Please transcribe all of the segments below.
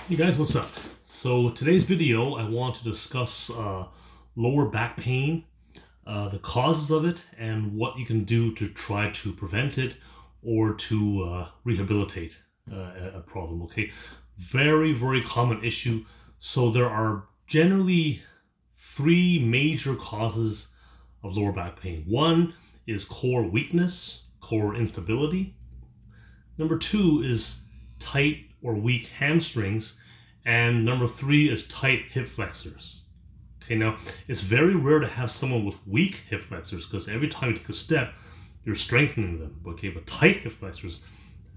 Hey guys, what's up? So today's video, I want to discuss lower back pain, the causes of it, and what you can do to try to prevent it or to rehabilitate a problem. Okay, very, very common issue. So there are generally three major causes of lower back pain. One is core weakness, core instability. Number two is tight or weak hamstrings. And number three is tight hip flexors. Okay, now it's very rare to have someone with weak hip flexors because every time you take a step, you're strengthening them. Okay, but tight hip flexors,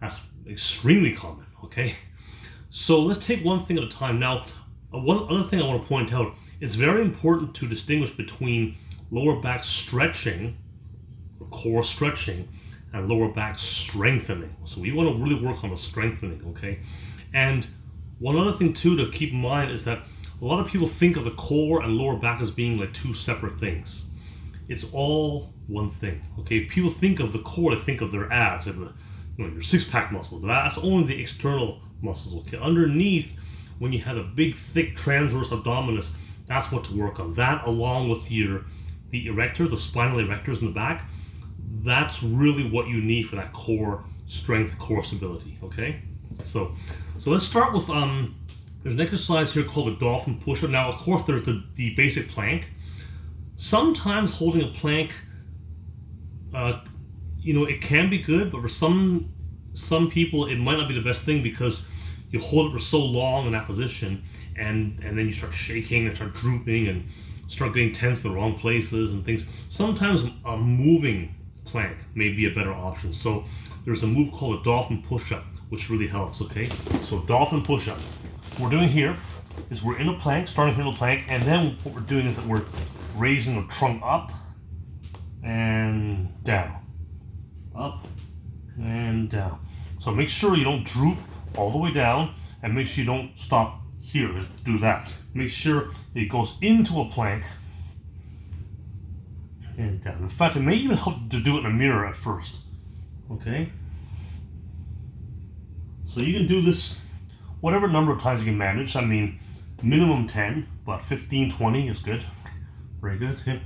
that's extremely common. Okay, so let's take one thing at a time. Now, one other thing I want to point out, it's very important to distinguish between lower back stretching, or core stretching, and lower back strengthening. So we want to really work on the strengthening, okay? And one other thing too to keep in mind is that a lot of people think of the core and lower back as being like two separate things. It's all one thing, okay? People think of the core, they think of their abs, like your six-pack muscles. That's only the external muscles, okay? Underneath, when you have a big, thick transverse abdominis, that's what to work on. That, along with the erector, the spinal erectors in the back, that's really what you need for that core strength, core stability, okay? So let's start with, there's an exercise here called the dolphin push-up. Now, of course, there's the basic plank. Sometimes holding a plank, it can be good, but for some people, it might not be the best thing because you hold it for so long in that position, and then you start shaking and start drooping and start getting tense in the wrong places and things. Sometimes a moving plank may be a better option. So there's a move called a dolphin push-up, which really helps, okay? So dolphin push-up. What we're doing here is we're in a plank, starting here in a plank, and then what we're doing is that we're raising the trunk up and down. Up and down. So make sure you don't droop all the way down, and make sure you don't stop here to do that. Make sure it goes into a plank and down. In fact, it may even help to do it in a mirror at first. Okay? So you can do this whatever number of times you can manage. I mean, minimum 10, but 15, 20 is good. Very good. Okay.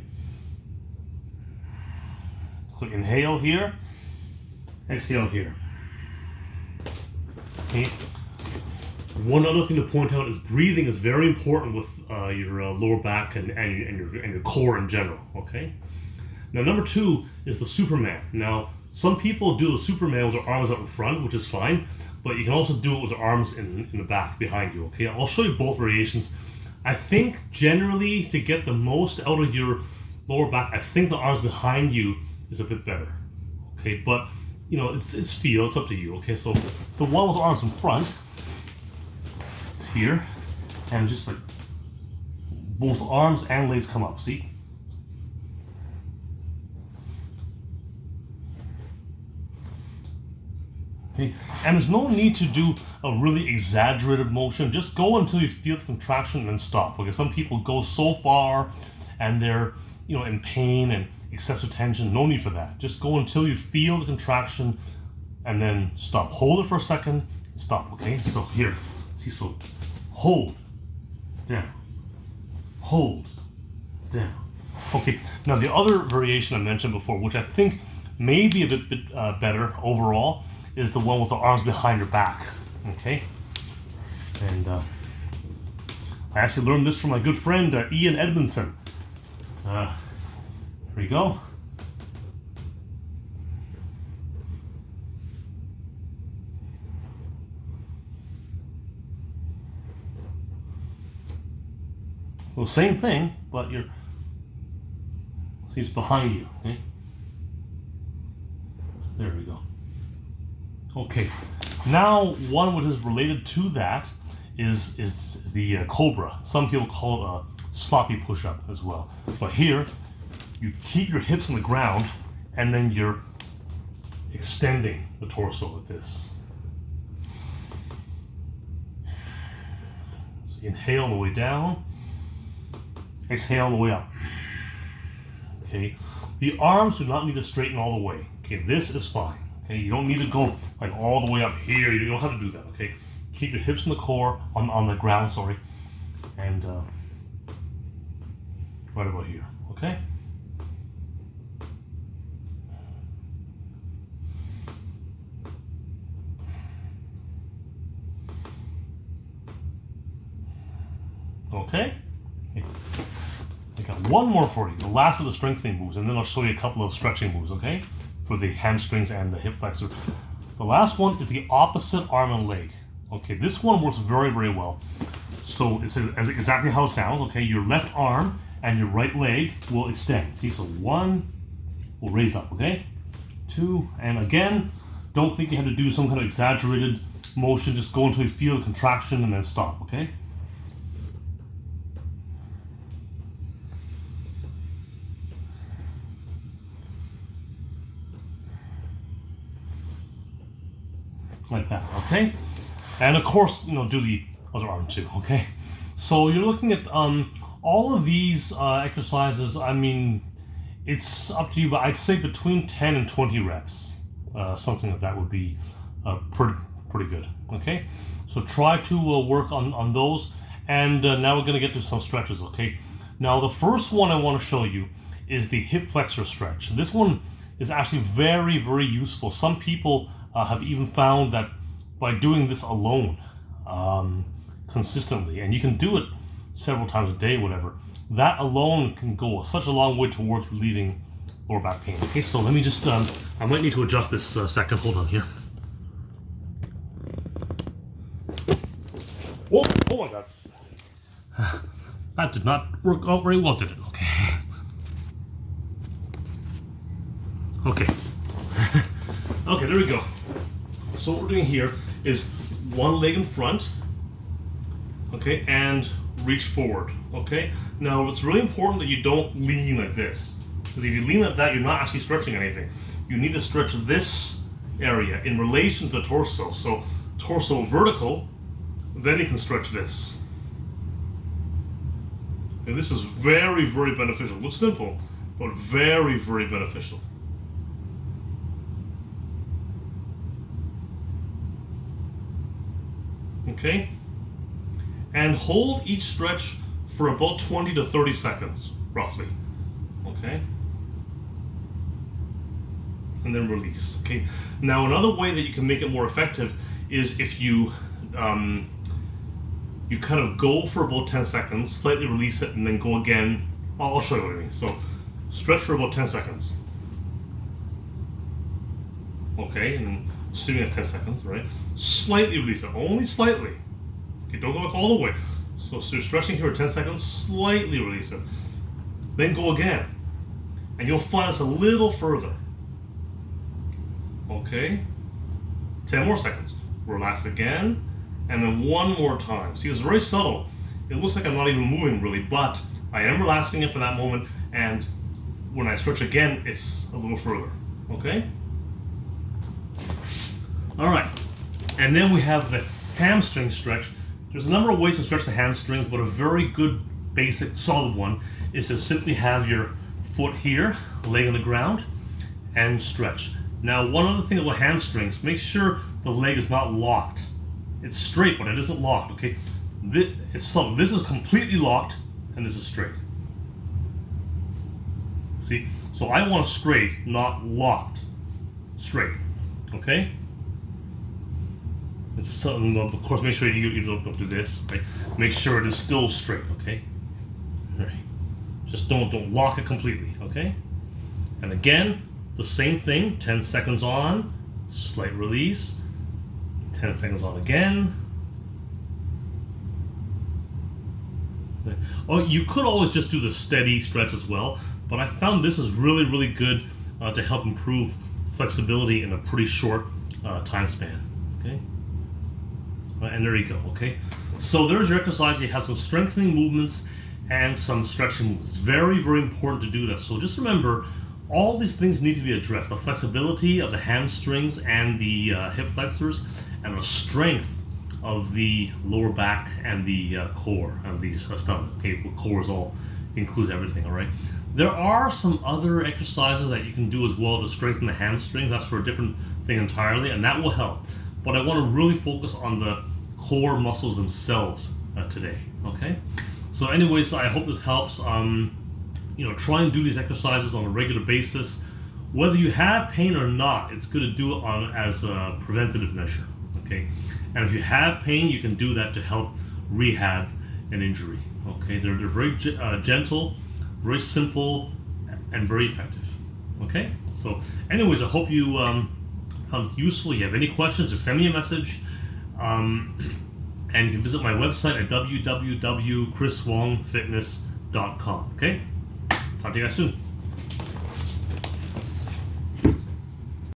So inhale here, exhale here. Okay. One other thing to point out is breathing is very important with your lower back and your core in general. Okay. Now, number two is the Superman. Now, some people do the Superman with their arms out in front, which is fine, but you can also do it with their arms in the back behind you. Okay. I'll show you both variations. I think generally to get the most out of your lower back, I think the arms behind you is a bit better. Okay, but it's feel. It's up to you. Okay, so the one with the arms in front is here, and just like both arms and legs come up. See? Okay. And there's no need to do a really exaggerated motion. Just go until you feel the contraction and then stop. Okay, some people go so far and they're in pain and excessive tension. No need for that. Just go until you feel the contraction and then stop. Hold it for a second, stop. Okay, so here, see, so hold, down, hold, down. Okay, now the other variation I mentioned before, which I think may be a bit better overall, is the one with the arms behind your back. Okay, and I actually learned this from my good friend Ian Edmondson. Here we go. Well, same thing, but see, it's behind you. Okay, there we go. Okay, now one which is related to that is the cobra. Some people call it a sloppy push-up as well. But here, you keep your hips on the ground, and then you're extending the torso with this. So you inhale on the way down, exhale on the way up. Okay, the arms do not need to straighten all the way. Okay, this is fine. Okay, you don't need to go like all the way up here. You don't have to do that. Okay, Keep your hips on the core, on the ground, sorry, and right about here, okay? Okay? I got one more for you, the last of the strengthening moves, and then I'll show you a couple of stretching moves, okay? For the hamstrings and the hip flexor. The last one is the opposite arm and leg. Okay, this one works very, very well. So it's exactly how it sounds, okay? Your left arm and your right leg will extend. See, so one will raise up, okay? Two, and again, don't think you have to do some kind of exaggerated motion. Just go until you feel the contraction and then stop, okay? Like that, okay? And of course, do the other arm too, okay? So you're looking at all of these exercises. I mean, it's up to you, but I'd say between 10 and 20 reps. Something like that would be pretty good, okay? So try to work on those. And now we're gonna get to some stretches, okay? Now the first one I wanna show you is the hip flexor stretch. This one is actually very, very useful. Some people have even found that by doing this alone consistently, and you can do it several times a day, whatever, that alone can go such a long way towards relieving lower back pain. Okay, so let me just, I might need to adjust this second. Hold on here. Oh my God. That did not work out very well, did it? Okay. Okay. Okay, there we go. So what we're doing here is one leg in front, okay, and reach forward, okay? Now, it's really important that you don't lean like this, because if you lean like that, you're not actually stretching anything. You need to stretch this area in relation to the torso. So, torso vertical, then you can stretch this. And this is very, very beneficial. It looks simple, but very, very beneficial. Okay, and hold each stretch for about 20 to 30 seconds, roughly. Okay, and then release. Okay, now another way that you can make it more effective is if you you kind of go for about 10 seconds, slightly release it, and then go again. I'll show you what I mean. So stretch for about 10 seconds. Okay, and then assuming that's 10 seconds, right? Slightly release it, only slightly. Okay, don't go back all the way. So you're stretching here for 10 seconds, slightly release it. Then go again. And you'll find it's a little further. Okay, 10 more seconds. Relax again, and then one more time. See, it's very subtle. It looks like I'm not even moving really, but I am relaxing it for that moment, and when I stretch again, it's a little further. Okay? All right, and then we have the hamstring stretch. There's a number of ways to stretch the hamstrings, but a very good, basic, solid one is to simply have your foot here, leg on the ground, and stretch. Now, one other thing about hamstrings, make sure the leg is not locked. It's straight, but it isn't locked, okay? This is completely locked, and this is straight. See? So I want straight, not locked. Straight, okay? It's something, of course, make sure you don't do this, right? Make sure it is still straight, okay? All right. Just don't lock it completely, okay? And again, the same thing, 10 seconds on, slight release, 10 seconds on again. Oh, you could always just do the steady stretch as well, but I found this is really, really good to help improve flexibility in a pretty short time span, okay? And there you go, okay? So there's your exercise. You have some strengthening movements and some stretching movements. It's very, very important to do that. So just remember, all these things need to be addressed. The flexibility of the hamstrings and the hip flexors, and the strength of the lower back and the core and the stomach. Okay, core is all, includes everything, all right? There are some other exercises that you can do as well to strengthen the hamstring. That's for a different thing entirely, and that will help. But I want to really focus on the core muscles themselves today. Okay, so anyways, I hope this helps. Try and do these exercises on a regular basis. Whether you have pain or not, it's good to do it as a preventative measure. Okay, and if you have pain, you can do that to help rehab an injury. Okay, they're very gentle, very simple, and very effective. Okay, so anyways, I hope you found it useful. If you have any questions, just send me a message. And you can visit my website at www.chriswongfitness.com. Okay, talk to you guys soon.